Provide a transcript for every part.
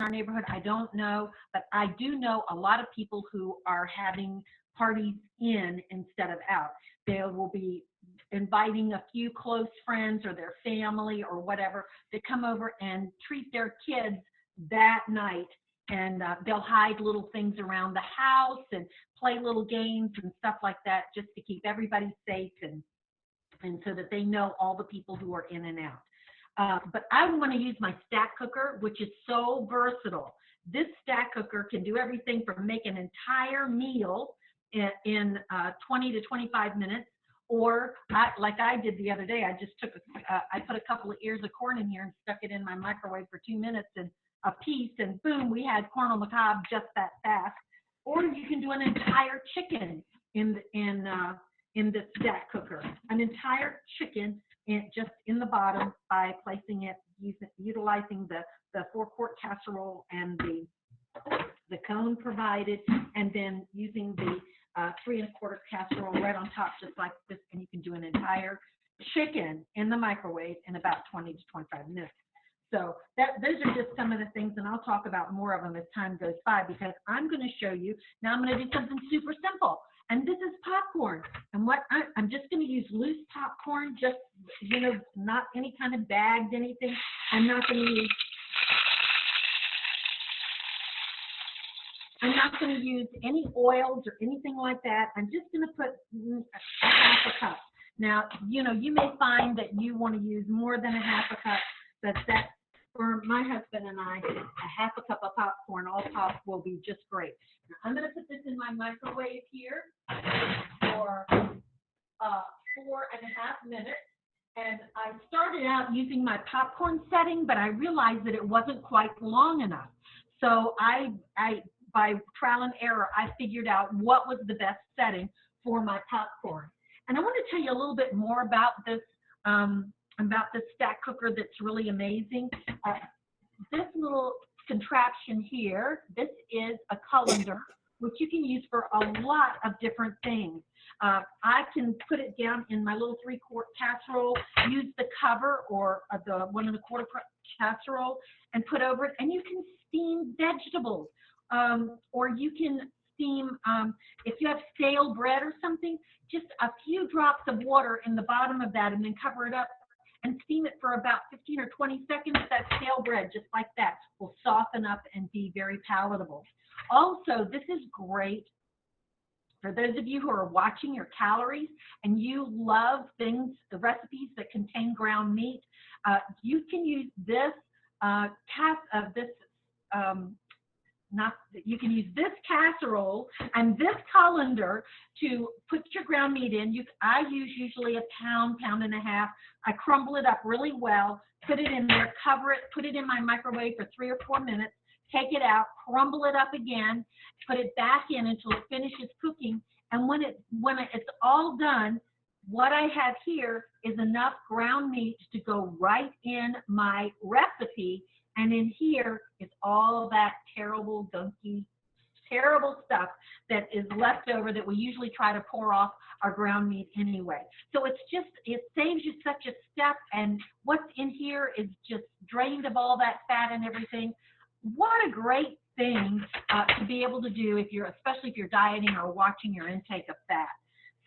our neighborhood, I don't know, but I do know a lot of people who are having parties in instead of out. They will be inviting a few close friends or their family or whatever to come over and treat their kids that night. And they'll hide little things around the house and play little games and stuff like that just to keep everybody safe and so that they know all the people who are in and out. But I want to use my stack cooker, which is so versatile. This stack cooker can do everything from make an entire meal in 20 to 25 minutes, or like I did the other day, I just took, I put a couple of ears of corn in here and stuck it in my microwave for 2 minutes and a piece, and boom, we had corn on the cob just that fast. Or you can do an entire chicken in this stack cooker, an entire chicken just in the bottom by placing it, utilizing the 4-quart casserole and the cone provided, and then using the 3 1/4 casserole right on top, just like this, and you can do an entire chicken in the microwave in about 20 to 25 minutes. So those are just some of the things, and I'll talk about more of them as time goes by, because I'm going to show you, now I'm going to do something super simple. And this is popcorn. And what I'm just going to use loose popcorn, just, you know, not any kind of bagged anything. I'm not going to use any oils or anything like that. I'm just going to put a half a cup. Now, you know, you may find that you want to use more than a half a cup, but that's, for my husband and I, a half a cup of popcorn, all pop, will be just great. Now, I'm going to put this in my microwave here for 4.5 minutes. And I started out using my popcorn setting, but I realized that it wasn't quite long enough. So I by trial and error, I figured out what was the best setting for my popcorn. And I want to tell you a little bit more about this stack cooker that's really amazing. This little contraption here, this is a colander, which you can use for a lot of different things. I can put it down in my little 3-quart casserole, use the cover or the 1 1/4 casserole and put over it, and you can steam vegetables, or you can steam, if you have stale bread or something, just a few drops of water in the bottom of that and then cover it up and steam it for about 15 or 20 seconds. That stale bread, just like that, will soften up and be very palatable. Also, this is great for those of you who are watching your calories and you love things, the recipes that contain ground meat. You can use this you can use this casserole and this colander to put your ground meat in. I use usually a pound and a half. I crumble it up really well, put it in there, cover it, put it in my microwave for 3 or 4 minutes, take it out, crumble it up again, put it back in until it finishes cooking. And when it's all done, what I have here is enough ground meat to go right in my recipe. And in here is all that terrible, gunky, terrible stuff that is left over that we usually try to pour off our ground meat anyway. So it saves you such a step, and what's in here is just drained of all that fat and everything. What a great thing to be able to do, especially if you're dieting or watching your intake of fat.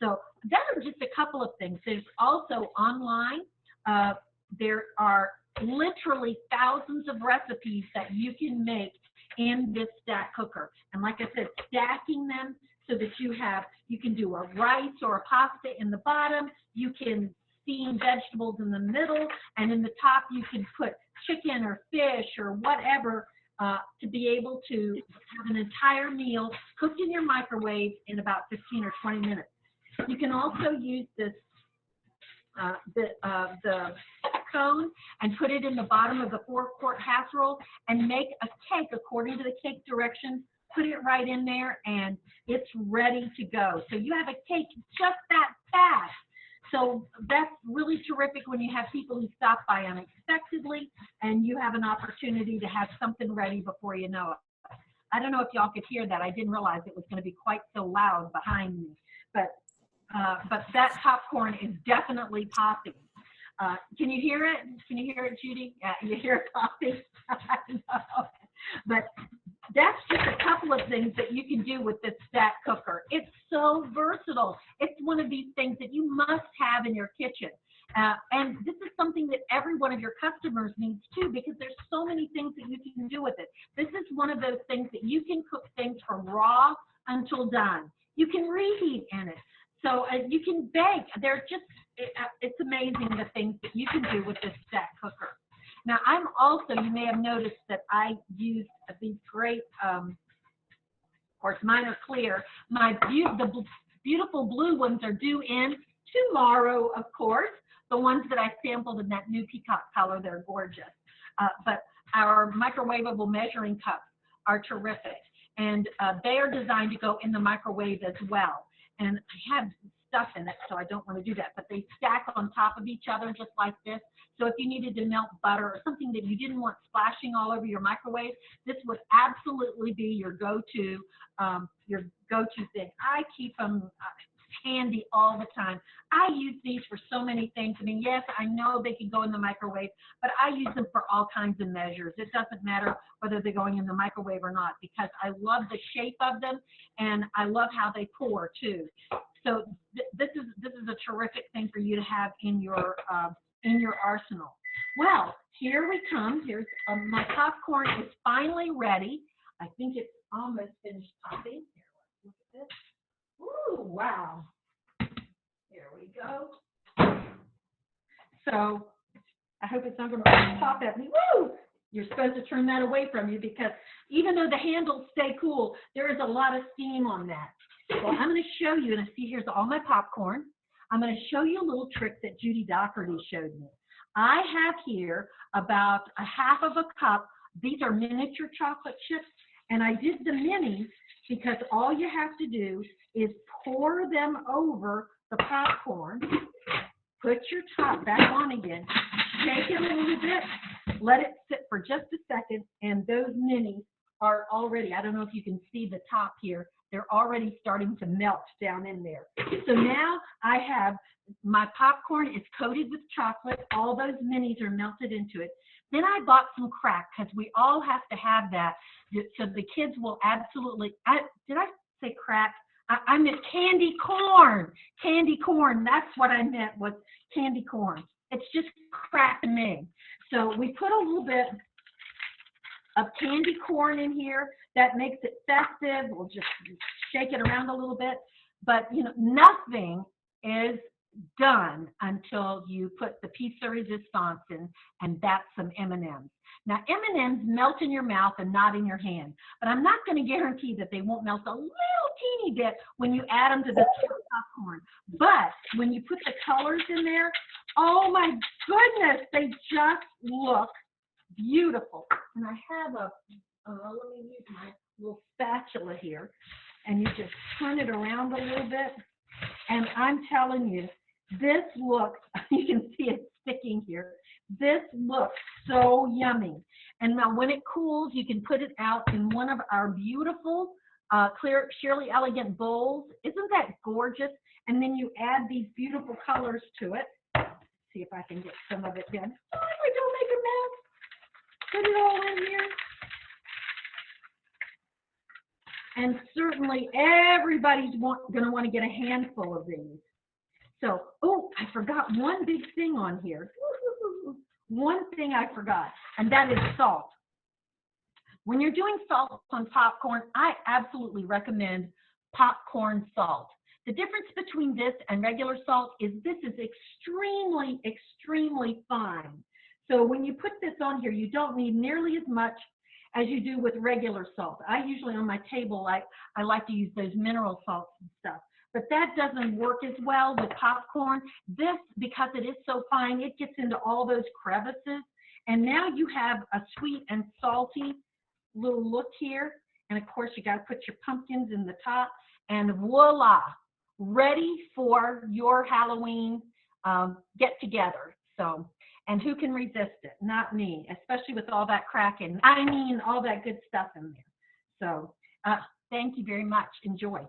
So that are just a couple of things. There's also online, there are literally thousands of recipes that you can make in this stack cooker. And like I said, stacking them so that you can do a rice or a pasta in the bottom, you can steam vegetables in the middle, and in the top you can put chicken or fish or whatever, to be able to have an entire meal cooked in your microwave in about 15 or 20 minutes. You can also use this the cone and put it in the bottom of the 4-quart casserole and make a cake according to the cake directions. Put it right in there and it's ready to go. So you have a cake just that fast. So that's really terrific when you have people who stop by unexpectedly and you have an opportunity to have something ready before you know it. I don't know if y'all could hear that. I didn't realize it was going to be quite so loud behind me, but that popcorn is definitely popping. Can you hear it? Can you hear it, Judy? You hear it popping? But that's just a couple of things that you can do with this stack cooker. It's so versatile. It's one of these things that you must have in your kitchen. And this is something that every one of your customers needs too, because there's so many things that you can do with it. This is one of those things that you can cook things from raw until done. You can reheat in it. So you can bake. They're just, it's amazing the things that you can do with this stack cooker. Now, I'm also, you may have noticed that I use these great, of course, mine are clear. The beautiful blue ones are due in tomorrow, of course. The ones that I sampled in that new peacock color, they're gorgeous. But our microwavable measuring cups are terrific. And they are designed to go in the microwave as well. And I have stuff in it, so I don't want to do that. But they stack on top of each other just like this. So if you needed to melt butter or something that you didn't want splashing all over your microwave, this would absolutely be your go-to thing. I keep them handy all the time. I use these for so many things. I mean, yes, I know they can go in the microwave, but I use them for all kinds of measures. It doesn't matter whether they're going in the microwave or not, because I love the shape of them and I love how they pour too. So this is a terrific thing for you to have in your arsenal. Well, here we come. Here's my popcorn is finally ready. I think it's almost finished popping. Here, let's look at this. Ooh, wow. Here we go. So I hope it's not going to pop at me. Woo! You're supposed to turn that away from you, because even though the handles stay cool, there is a lot of steam on that. Well, I'm going to show you, and see, here's all my popcorn. I'm going to show you a little trick that Judy Doherty showed me. I have here about a half of a cup. These are miniature chocolate chips, and I did the minis because all you have to do is pour them over the popcorn, put your top back on again, shake it a little bit, let it sit for just a second, and those minis are already, I don't know if you can see the top here, they're already starting to melt down in there. So now I have, my popcorn is coated with chocolate, all those minis are melted into it. Then I bought some crack, because we all have to have that, so the kids will absolutely, did I say crack? I meant candy corn. Candy corn, that's what I meant, was candy corn. It's just crack to me. So we put a little bit of candy corn in here. That makes it festive. We'll just shake it around a little bit. But, you know, nothing is done until you put the piece de resistance in, and that's some M&Ms. Now, M&Ms melt in your mouth and not in your hand, but I'm not going to guarantee that they won't melt a little teeny bit when you add them to the popcorn. But when you put the colors in there, oh my goodness, they just look beautiful. And I have let me use my little spatula here, and you just turn it around a little bit, and I'm telling you, this looks, you can see it sticking here. This looks so yummy. And now when it cools, you can put it out in one of our beautiful clear Shirley Elegant bowls. Isn't that gorgeous? And then you add these beautiful colors to it. See if I can get some of it done. Oh, I don't make a mess. Put it all in here. And certainly everybody's going to want to get a handful of these. So, oh, I forgot one big thing on here. One thing I forgot, and that is salt. When you're doing salt on popcorn, I absolutely recommend popcorn salt. The difference between this and regular salt is this is extremely, extremely fine. So when you put this on here, you don't need nearly as much as you do with regular salt. I usually on my table, I like to use those mineral salts and stuff. But that doesn't work as well with popcorn. This, because it is so fine, it gets into all those crevices. And now you have a sweet and salty little look here. And of course, you got to put your pumpkins in the top. And voila, ready for your Halloween get together. So, and who can resist it? Not me, especially with all that cracking. I mean, all that good stuff in there. So, thank you very much. Enjoy.